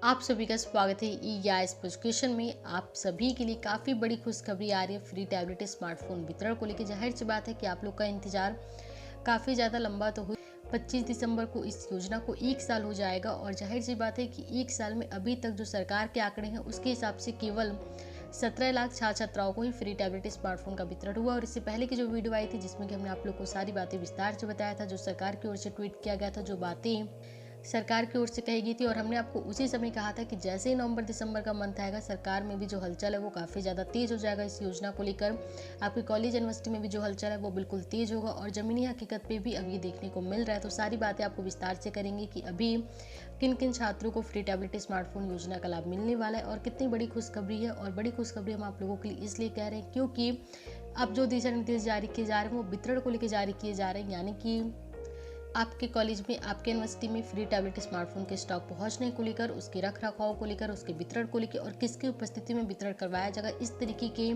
आप सभी का स्वागत है ई-यास एजुकेशन में। आप सभी के लिए काफ़ी बड़ी खुशखबरी आ रही है फ्री टैबलेट स्मार्टफोन वितरण को लेकर। जाहिर सी बात है कि आप लोग का इंतजार काफ़ी ज़्यादा लंबा तो हुई। 25 दिसंबर को इस योजना को 1 साल हो जाएगा और जाहिर सी बात है कि 1 साल में अभी तक जो सरकार के आंकड़े हैं उसके हिसाब से केवल 17 लाख छात्र छात्राओं को ही फ्री टैबलेट स्मार्टफोन का वितरण हुआ। और इससे पहले की जो वीडियो आई थी जिसमें कि हमने आप लोग को सारी बातें विस्तार से बताया था, जो सरकार की ओर से ट्वीट किया गया था, जो बातें सरकार की ओर से कही गई थी। और हमने आपको उसी समय कहा था कि जैसे ही नवंबर दिसंबर का मंथ आएगा सरकार में भी जो हलचल है वो काफ़ी ज़्यादा तेज़ हो जाएगा इस योजना को लेकर। आपके कॉलेज यूनिवर्सिटी में भी जो हलचल है वो बिल्कुल तेज़ होगा और ज़मीनी हकीकत पे भी अब ये देखने को मिल रहा है। तो सारी बातें आपको विस्तार से करेंगे कि अभी किन किन छात्रों को फ्री टैबलेट स्मार्टफोन योजना का लाभ मिलने वाला है और कितनी बड़ी खुशखबरी है। और बड़ी खुशखबरी हम आप लोगों के लिए इसलिए कह रहे हैं क्योंकि अब जो दिशा निर्देश जारी किए जा रहे हैं वो वितरण को लेकर जारी किए जा रहे हैं, यानी कि आपके कॉलेज में, आपके यूनिवर्सिटी में फ्री टैबलेट स्मार्टफोन के स्टॉक पहुंचने को लेकर, उसके रख रखाव को लेकर, उसके वितरण को लेकर और किसकी उपस्थिति में वितरण करवाया जाएगा, इस तरीके के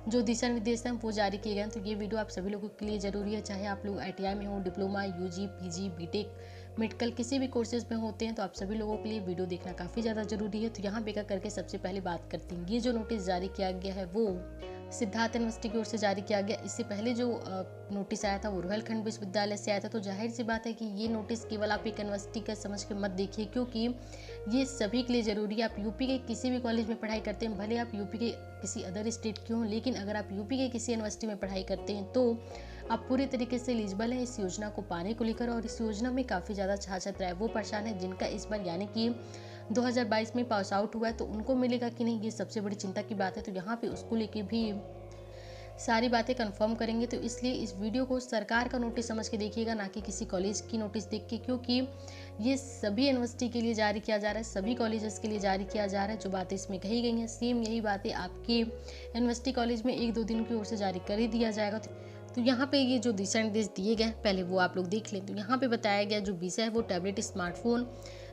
जो दिशा निर्देश हैं वो जारी किए गए हैं। तो ये वीडियो आप सभी लोगों के लिए ज़रूरी है, चाहे आप लोग ITI में हो, diploma, UG, PG, B Tech, medical किसी भी कोर्सेज में होते हैं तो आप सभी लोगों के लिए वीडियो देखना काफ़ी ज़्यादा जरूरी है। तो यहाँ बेका करके सबसे पहले बात करते हैं, ये जो नोटिस जारी किया गया है वो सिद्धार्थ यूनिवर्सिटी की ओर से जारी किया गया। इससे पहले जो नोटिस आया था वो रुहेलखंड विश्वविद्यालय से आया था। तो जाहिर सी बात है कि ये नोटिस केवल आप एक यूनिवर्सिटी का समझ के मत देखिए, क्योंकि ये सभी के लिए ज़रूरी है। आप यूपी के किसी भी कॉलेज में पढ़ाई करते हैं, भले आप यूपी के किसी अदर स्टेट के हों, लेकिन अगर आप यूपी के किसी यूनिवर्सिटी में पढ़ाई करते हैं तो आप पूरी तरीके से एलिजिबल हैं इस योजना को पाने को लेकर। और इस योजना में काफ़ी ज़्यादा छात्र छात्राएं वो परेशान हैं जिनका इस बार यानी कि 2022 में पास आउट हुआ है, तो उनको मिलेगा कि नहीं, ये सबसे बड़ी चिंता की बात है। तो यहाँ पे उसको लेके भी सारी बातें कंफर्म करेंगे। तो इसलिए इस वीडियो को सरकार का नोटिस समझ के देखिएगा, ना कि किसी कॉलेज की नोटिस देख के, क्योंकि ये सभी यूनिवर्सिटी के लिए जारी किया जा रहा है, सभी कॉलेजेस के लिए जारी किया जा रहा है। जो बातें इसमें कही गई हैं सेम यही बातें आपके यूनिवर्सिटी कॉलेज में 1-2 दिन की ओर से जारी कर ही दिया जाएगा। तो यहाँ पे ये जो दिशा निर्देश दिए गए पहले वो आप लोग देख लें। तो यहाँ पे बताया गया जो विषय है वो टैबलेट स्मार्टफोन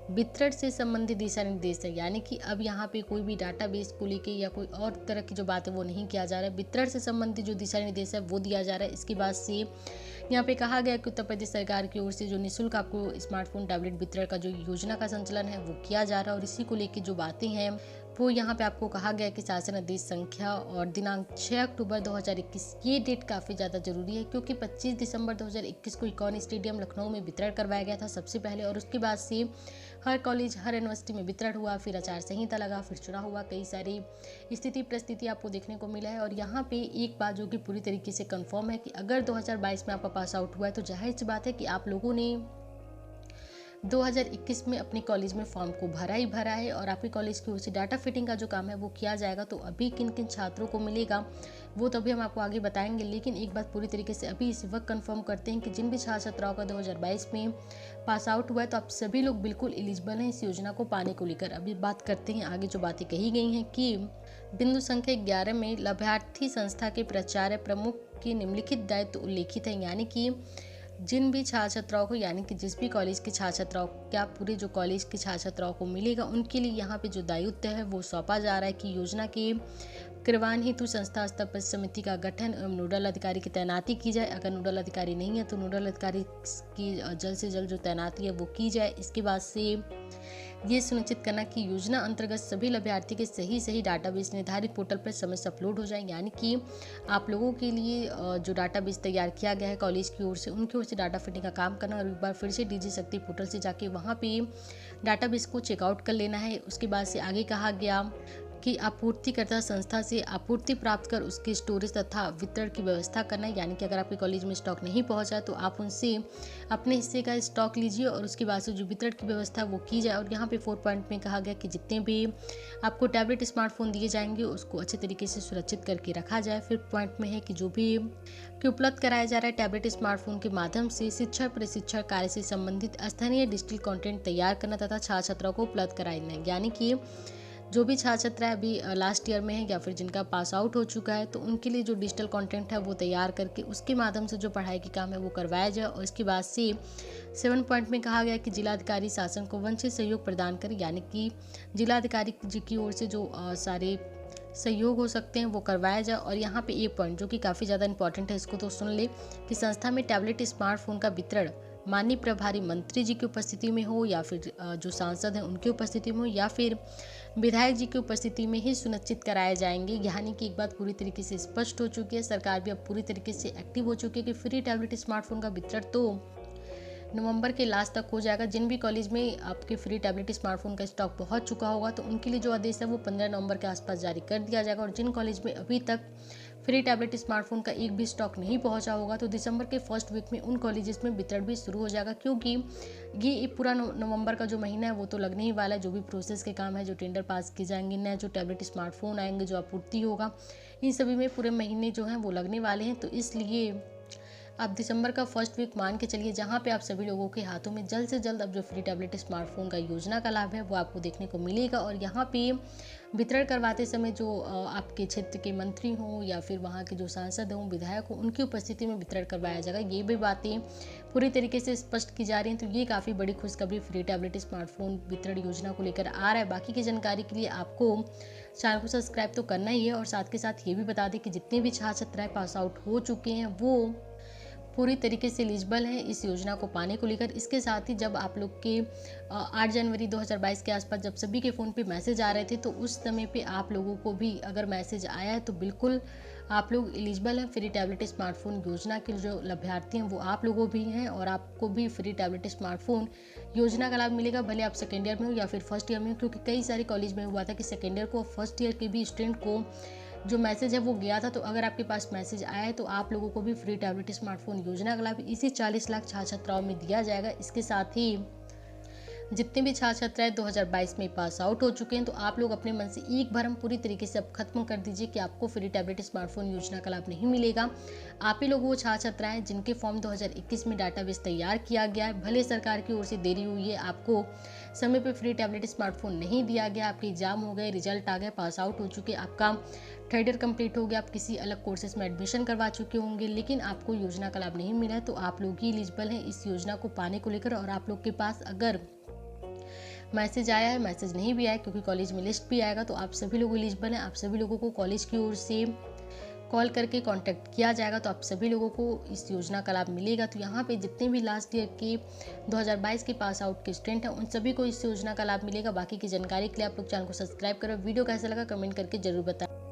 वितरण से संबंधित दिशा निर्देश है, यानी कि अब यहाँ पे कोई भी डाटाबेस को लेके या कोई और तरह की जो बात है वो नहीं किया जा रहा है। वितरण से संबंधित जो दिशा निर्देश है वो दिया जा रहा है। इसके बाद से यहाँ पे कहा गया कि उत्तर प्रदेश सरकार की ओर से जो निःशुल्क आपको स्मार्टफोन टैबलेट वितरण का जो योजना का संचालन है वो किया जा रहा है। और इसी को लेकर जो बातें हैं वो यहाँ पे आपको कहा गया कि शासन आदेश संख्या और दिनांक 6 अक्टूबर 2021, ये डेट काफ़ी ज़्यादा जरूरी है क्योंकि 25 दिसंबर 2021 को इकॉन स्टेडियम लखनऊ में वितरण करवाया गया था सबसे पहले। और उसके बाद से हर कॉलेज, हर यूनिवर्सिटी में वितरण हुआ, फिर आचार संहिता लगा, फिर चुनाव हुआ, कई सारी स्थिति परिस्थिति आपको देखने को मिला है। और यहाँ पे एक बात जो कि पूरी तरीके से कंफर्म है कि अगर 2022 में आपका पास आउट हुआ है तो जाहिर सी बात है कि आप लोगों ने 2021 में अपने कॉलेज में फॉर्म को भरा ही भरा है और आपके कॉलेज की ओर से डाटा फिटिंग का जो काम है वो किया जाएगा। तो अभी किन किन छात्रों को मिलेगा वो तो अभी हम आपको आगे बताएंगे, लेकिन एक बात पूरी तरीके से अभी इस वक्त कंफर्म करते हैं कि जिन भी छात्र छात्राओं का 2022 में पास आउट हुआ है तो आप सभी लोग बिल्कुल एलिजिबल हैं इस योजना को पाने को लेकर। अभी बात करते हैं आगे जो बातें कही गई हैं कि बिंदु संख्या 11 में लाभार्थी संस्था के प्राचार्य प्रमुख के निम्नलिखित दायित्व उल्लेखित हैं, यानी कि जिन भी छात्र छात्राओं को, यानी कि जिस भी कॉलेज के छात्र छात्राओं, क्या पूरे जो कॉलेज के छात्र छात्राओं को मिलेगा उनके लिए यहाँ पे जो दायित्व है वो सौंपा जा रहा है कि योजना के क्रियान्वयन हेतु संस्था स्तर पर समिति का गठन एवं नोडल अधिकारी की तैनाती की जाए। अगर नोडल अधिकारी नहीं है तो नोडल अधिकारी की जल्द से जल्द जो तैनाती है वो की जाए। इसके बाद से ये सुनिश्चित करना कि योजना अंतर्गत सभी लाभार्थी के सही डाटाबेस निर्धारित पोर्टल पर समय से अपलोड हो जाए, यानी कि आप लोगों के लिए जो डाटाबेस तैयार किया गया है कॉलेज की ओर से, उनकी ओर से डाटा फिटिंग का काम करना और एक बार फिर से DG शक्ति पोर्टल से जाके वहाँ पे डाटाबेस को चेकआउट कर लेना है। उसके बाद से आगे कहा गया कि आपूर्तिकर्ता संस्था से आपूर्ति प्राप्त कर उसके स्टोरेज तथा वितरण की व्यवस्था करना है, यानी कि अगर आपके कॉलेज में स्टॉक नहीं पहुंचा तो आप उनसे अपने हिस्से का स्टॉक लीजिए और उसके बाद से जो वितरण की व्यवस्था वो की जाए। और यहाँ पे 4 पॉइंट में कहा गया कि जितने भी आपको टैबलेट स्मार्टफोन दिए जाएंगे उसको अच्छे तरीके से सुरक्षित करके रखा जाए। फिर पॉइंट में है कि जो भी उपलब्ध कराया जा रहा है टैबलेट स्मार्टफोन के माध्यम से शिक्षा प्रशिक्षण कार्य से संबंधित स्थानीय डिजिटल कंटेंट तैयार करना तथा छात्र छात्राओं को उपलब्ध कराना, यानी कि जो भी छात्र छात्रा अभी लास्ट ईयर में है या फिर जिनका पास आउट हो चुका है तो उनके लिए जो डिजिटल कंटेंट है वो तैयार करके उसके माध्यम से जो पढ़ाई की काम है वो करवाया जाए। और इसके बाद से 7 पॉइंट में कहा गया कि जिलाधिकारी शासन को वंचित सहयोग प्रदान करें, यानी कि जिलाधिकारी जी की ओर से जो सारे सहयोग हो सकते हैं वो करवाया जाए। और यहाँ पे एक पॉइंट जो कि काफ़ी ज़्यादा इंपॉर्टेंट है, इसको तो सुन ले कि संस्था में टैबलेट स्मार्टफोन का वितरण माननीय प्रभारी मंत्री जी की उपस्थिति में हो या फिर जो सांसद हैं उनकी उपस्थिति में हो या फिर विधायक जी की उपस्थिति में ही सुनिश्चित कराए जाएंगे। यानी कि एक बात पूरी तरीके से स्पष्ट हो चुकी है, सरकार भी अब पूरी तरीके से एक्टिव हो चुकी है कि फ्री टैबलेट स्मार्टफोन का वितरण तो नवंबर के लास्ट तक हो जाएगा। जिन भी कॉलेज में आपके फ्री टैबलेट स्मार्टफोन का स्टॉक पहुंच चुका होगा तो उनके लिए जो आदेश है वो 15 नवंबर के आसपास जारी कर दिया जाएगा, और जिन कॉलेज में अभी तक फ्री टैबलेट स्मार्टफोन का एक भी स्टॉक नहीं पहुंचा होगा तो दिसंबर के फर्स्ट वीक में उन कॉलेजेस में वितरण भी शुरू हो जाएगा, क्योंकि ये पूरा नवंबर का जो महीना है वो तो लगने ही वाला है। जो भी प्रोसेस के काम है, जो टेंडर पास किए जाएंगे, नए जो टैबलेट स्मार्टफोन आएंगे, जो आपूर्ति होगा, इन सभी में पूरे महीने जो हैं वो लगने वाले हैं। तो इसलिए आप दिसंबर का फर्स्ट वीक मान के चलिए, जहां पे आप सभी लोगों के हाथों में जल्द से जल्द अब जो फ्री टैबलेट स्मार्टफोन का योजना का लाभ है वो आपको देखने को मिलेगा। और यहाँ पे वितरण करवाते समय जो आपके क्षेत्र के मंत्री हों या फिर वहाँ के जो सांसद हों, विधायक हों, उनकी उपस्थिति में वितरण करवाया जाएगा। ये भी बातें पूरी तरीके से स्पष्ट की जा रही हैं। तो ये काफ़ी बड़ी खुशखबरी फ्री टैबलेट स्मार्टफोन वितरण योजना को लेकर आ रहा है। बाकी की जानकारी के लिए आपको चैनल को सब्सक्राइब तो करना ही है, और साथ के साथ ये भी बता दें कि जितने भी छात्र छात्राएं पास आउट हो चुके हैं वो पूरी तरीके से एलिजिबल हैं इस योजना को पाने को लेकर। इसके साथ ही जब आप लोग के 8 जनवरी 2022 के आसपास जब सभी के फ़ोन पे मैसेज आ रहे थे तो उस समय पे आप लोगों को भी अगर मैसेज आया है तो बिल्कुल आप लोग एलिजिबल हैं। फ्री टैबलेट स्मार्टफोन योजना के जो लाभार्थी हैं वो आप लोगों भी हैं, और आपको भी फ्री टैबलेट स्मार्टफोन योजना का लाभ मिलेगा, भले आप सेकेंड ईयर में हो या फिर फर्स्ट ईयर में हो। क्योंकि कई सारे कॉलेज में हुआ था कि सेकेंड ईयर को और फर्स्ट ईयर के भी स्टूडेंट को जो मैसेज है वो गया था। तो अगर आपके पास मैसेज आया है तो आप लोगों को भी फ्री टैबलेट स्मार्टफोन योजना का लाभ इसी 40 लाख छात्र छात्राओं में दिया जाएगा। इसके साथ ही जितने भी छात्र छात्राएं 2022 में पास आउट हो चुके हैं तो आप लोग अपने मन से एक बार हम पूरी तरीके से अब खत्म कर दीजिए कि आपको फ्री टैबलेट स्मार्टफोन योजना का लाभ नहीं मिलेगा। आप ही लोग वो छात्र छात्राएं जिनके फॉर्म 2021 में डाटाबेस तैयार किया गया है, भले सरकार की ओर से देरी हुई है, आपको समय पे फ्री टैबलेट स्मार्टफोन नहीं दिया गया, आपके एग्जाम हो गए, रिजल्ट आ गए, पास आउट हो चुके, आपका थर्ड ईयर कंप्लीट हो गया, आप किसी अलग कोर्सेज में एडमिशन करवा चुके होंगे लेकिन आपको योजना का लाभ नहीं मिला है, तो आप लोग ही एलिजिबल हैं इस योजना को पाने को लेकर। और आप लोग के पास अगर मैसेज आया है, मैसेज नहीं भी आया क्योंकि कॉलेज में लिस्ट भी आएगा, तो आप सभी लोग एलिजिबल हैं। आप सभी लोगों को कॉलेज की ओर से कॉल करके कांटेक्ट किया जाएगा, तो आप सभी लोगों को इस योजना का लाभ मिलेगा। तो यहाँ पे जितने भी लास्ट ईयर के 2022 के पास आउट के स्टूडेंट हैं उन सभी को इस योजना का लाभ मिलेगा। बाकी की जानकारी के लिए आप लोग चैनल को सब्सक्राइब करो। वीडियो कैसा लगा कमेंट करके जरूर बताएं।